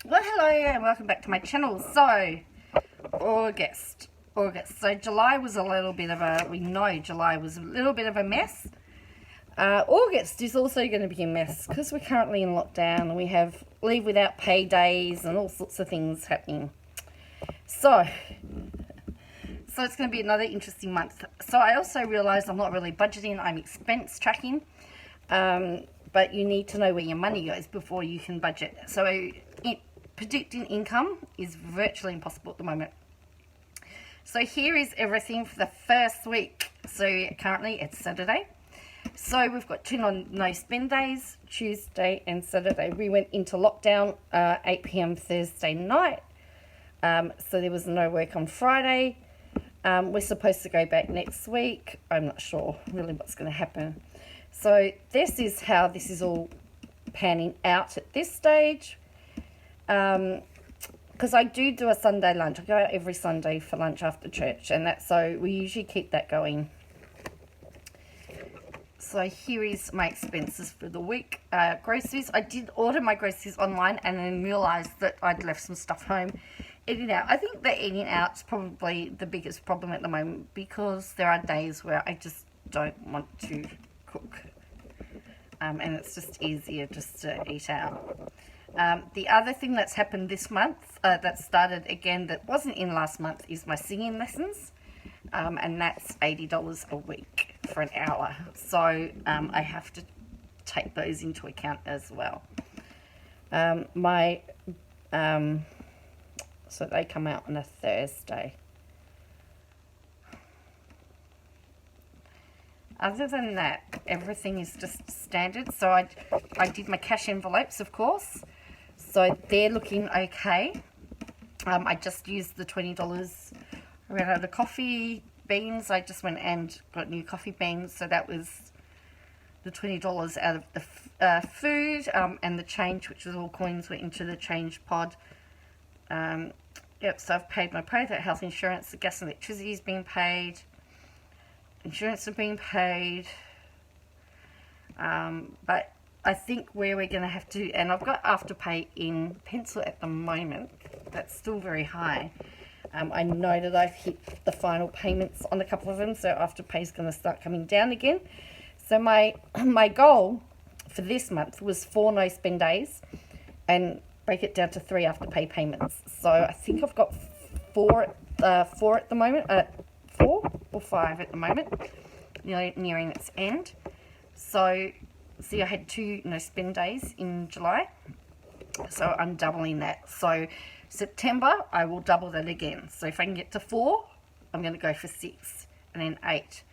Well, hello and welcome back to my channel. So, August. So July was a little bit of a, we know July was a little bit of a mess. August is also going to be a mess because we're currently in lockdown and we have leave without pay days and all sorts of things happening. So it's going to be another interesting month. So I also realised I'm not really budgeting, I'm expense tracking. But you need to know where your money goes before you can budget. So predicting income is virtually impossible at the moment. So here is everything for the first week. So currently it's Saturday. So we've got two no spend days, Tuesday and Saturday. We went into lockdown 8 p.m. Thursday night. So there was no work on Friday. We're supposed to go back next week. I'm not sure really what's going to happen. So this is how this is all panning out at this stage. Because I do a Sunday lunch. I go out every Sunday for lunch after church, and so we usually keep that going. So here is my expenses for the week. Groceries. I did order my groceries online and then realised that I'd left some stuff home. Eating out. I think that eating out is probably the biggest problem at the moment because there are days where I just don't want to cook. And it's just easier just to eat out. The other thing that's happened this month, that started again, that wasn't in last month, is my singing lessons. And that's $80 a week for an hour. So I have to take those into account as well. So they come out on a Thursday. Other than that, everything is just standard. So I did my cash envelopes, of course. So they're looking okay. I just used the $20. I ran out of coffee beans. I just went and got new coffee beans. So that was the $20 out of the food and the change, which was all coins, went into the change pod. So I've paid my private health insurance. The gas and electricity is being paid. Insurance is being paid. But I think where we're going to have to, and I've got Afterpay in pencil at the moment. That's still very high. I know that I've hit the final payments on a couple of them, so Afterpay is going to start coming down again. So my goal for this month was 4 no spend days and break it down to 3 Afterpay payments. So I think I've got 4 at the moment. 4 or 5 at the moment, nearing its end. So see, I had 2 no spend days in July, so I'm doubling that. So September I will double that again. So if I can get to 4, I'm going to go for 6 and then 8.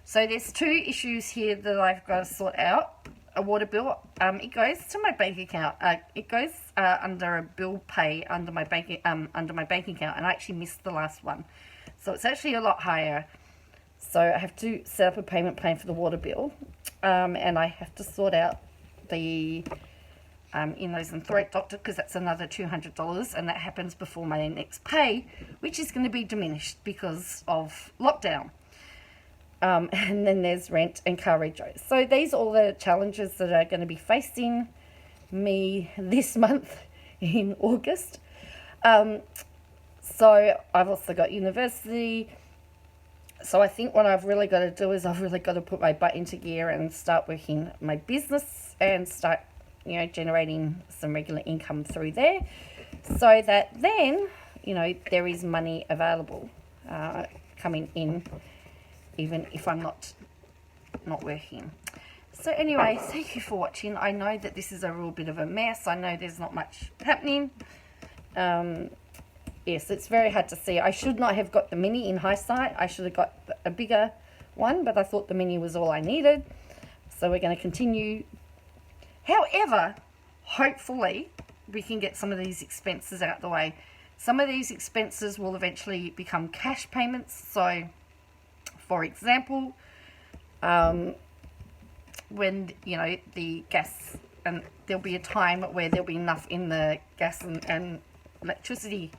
So there's 2 issues here that I've got to sort out. A water bill, it goes to my bank account. It goes under a bill pay under my bank account, and I actually missed the last one. So it's actually a lot higher. So I have to set up a payment plan for the water bill. And I have to sort out the nose and throat doctor because that's another $200. And that happens before my next pay, which is going to be diminished because of lockdown. And then there's rent and car rego. So these are all the challenges that are going to be facing me this month in August. So I've also got university. So I think what I've really got to do is I've really got to put my butt into gear and start working my business and start, generating some regular income through there so that then, there is money available coming in even if I'm not working. So anyway, thank you for watching. I know that this is a real bit of a mess. I know there's not much happening. Yes, it's very hard to see. I should not have got the mini in hindsight. I should have got a bigger one, but I thought the mini was all I needed. So we're going to continue. However, hopefully we can get some of these expenses out the way. Some of these expenses will eventually become cash payments. So, for example, when, the gas, and there'll be a time where there'll be enough in the gas and electricity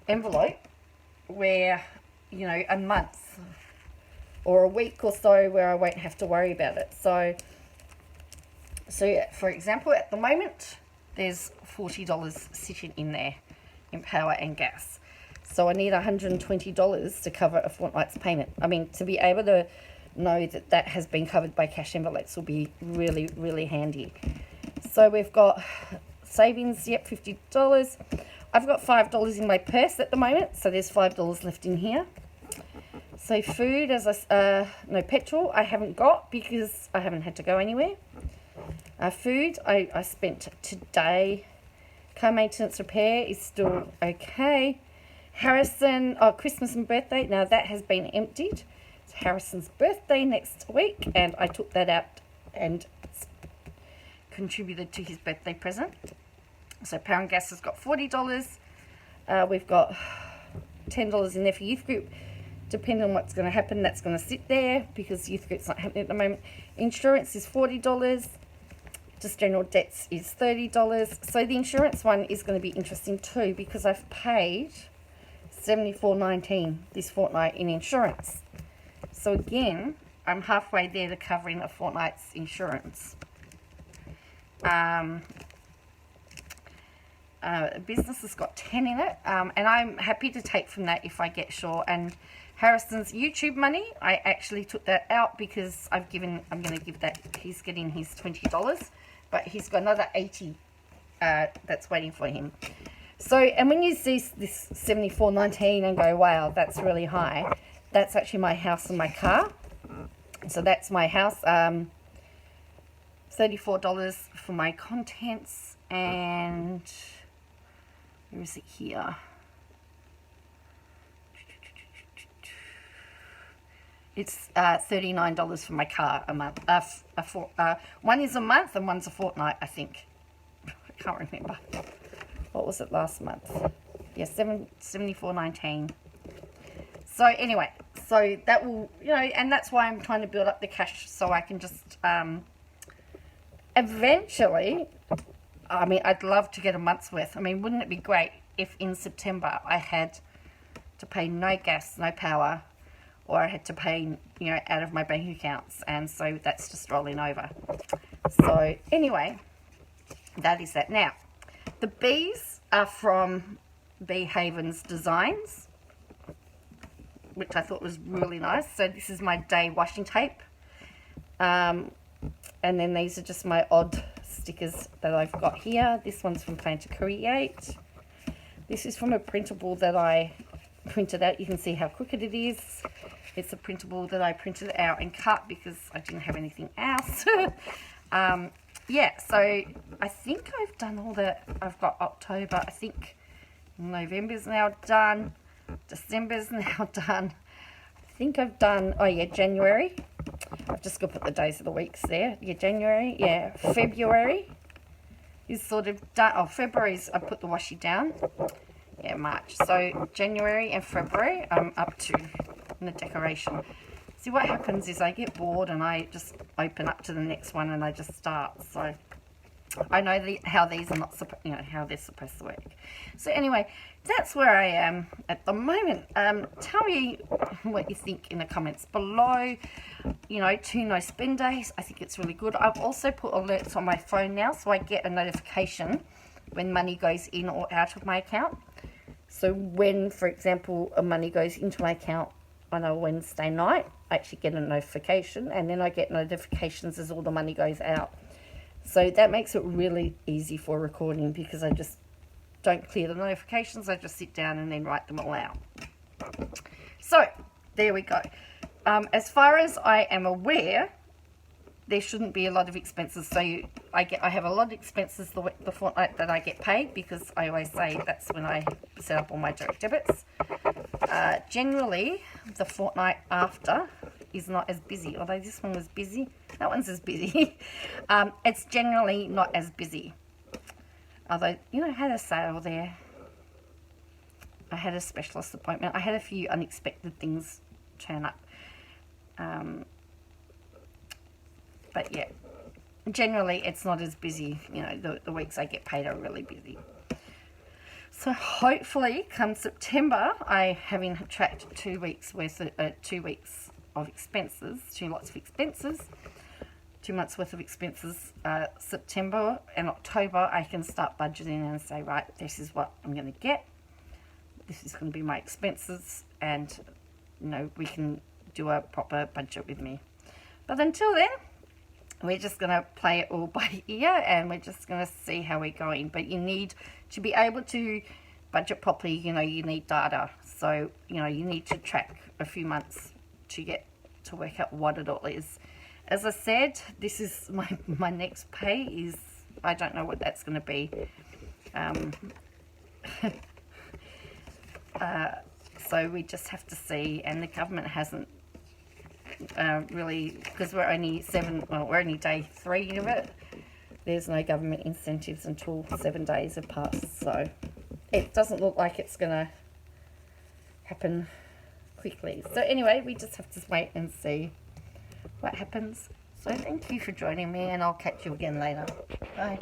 envelope where, a month or a week or so where I won't have to worry about it. So for example, at the moment, there's $40 sitting in there in power and gas. So I need $120 to cover a fortnight's payment. I mean, to be able to know that that has been covered by cash envelopes will be really, really handy. So we've got savings, yep, $50. I've got $5 in my purse at the moment, so there's $5 left in here. So food, no petrol I haven't got because I haven't had to go anywhere. Food, I spent today. Car maintenance repair is still okay. Harrison, Christmas and birthday, now that has been emptied. It's Harrison's birthday next week, and I took that out and contributed to his birthday present. So power and gas has got $40. We've got $10 in there for youth group. Depending on what's going to happen, that's going to sit there because youth group's not happening at the moment. Insurance is $40. Just general debts is $30. So the insurance one is going to be interesting too because I've paid $74.19 this fortnight in insurance. So again, I'm halfway there to covering a fortnight's insurance. Business has got 10 in it, and I'm happy to take from that if I get sure. And Harrison's YouTube money, I actually took that out because I'm going to give that, he's getting his $20, but he's got another 80 that's waiting for him. So, and when you see this $74.19 and go, wow, that's really high, that's actually my house and my car. So that's my house, $34 for my contents, and where is it here? It's $39 for my car a month. One is a month and one's a fortnight, I think. I can't remember. What was it last month? Yeah, $74.19. So anyway, so that will, and that's why I'm trying to build up the cash so I can just eventually, I mean, I'd love to get a month's worth. I mean, wouldn't it be great if in September I had to pay no gas, no power, or I had to pay, out of my bank accounts, and so that's just rolling over. So anyway, that is that. Now, the bees are from Bee Haven's Designs, which I thought was really nice. So this is my day washing tape. And then these are just my odd stickers that I've got here. This one's from Plan to Create. This is from a printable that I printed out. You can see how crooked it is. It's a printable that I printed out and cut because I didn't have anything else. Yeah, so I think I've done all the, I've got October, I think November's now done, December's now done. I think I've done, oh yeah, January. I've just got to put the days of the weeks there. Yeah, January, yeah, February is sort of done. Oh, February's, I put the washi down. Yeah, March. So January and February, I'm up to in the decoration. See, what happens is I get bored and I just open up to the next one and I just start. So I know how these are not, how they're supposed to work. So anyway, that's where I am at the moment. Tell me what you think in the comments below. 2 no spend days. I think it's really good. I've also put alerts on my phone now, so I get a notification when money goes in or out of my account. So when, for example, money goes into my account on a Wednesday night, I actually get a notification, and then I get notifications as all the money goes out. So that makes it really easy for recording because I just don't clear the notifications. I just sit down and then write them all out. So there we go. As far as I am aware, there shouldn't be a lot of expenses. So I have a lot of expenses the fortnight that I get paid because I always say that's when I set up all my direct debits. Generally, the fortnight after is not as busy, although this one was busy. That one's as busy. It's generally not as busy. Although, I had a sale there. I had a specialist appointment. I had a few unexpected things turn up. But yeah, generally it's not as busy. The weeks I get paid are really busy. So hopefully come September, I having tracked 2 weeks worth of, 2 weeks of expenses, 2 lots of expenses, 2 months worth of expenses. September and October I can start budgeting and say, right, this is what I'm going to get, this is going to be my expenses, and you know, we can do a proper budget with me. But until then, we're just going to play it all by ear, and we're just going to see how we're going. But you need to be able to budget properly. You know, you need data, so you know, you need to track a few months to get to work out what it all is. As I said, this is my next pay is, I don't know what that's going to be. So we just have to see, and the government hasn't really, because we're only day 3 of it. There's no government incentives until 7 days have passed, so it doesn't look like it's gonna happen quickly. So anyway, we just have to wait and see what happens. So thank you for joining me, and I'll catch you again later. Bye.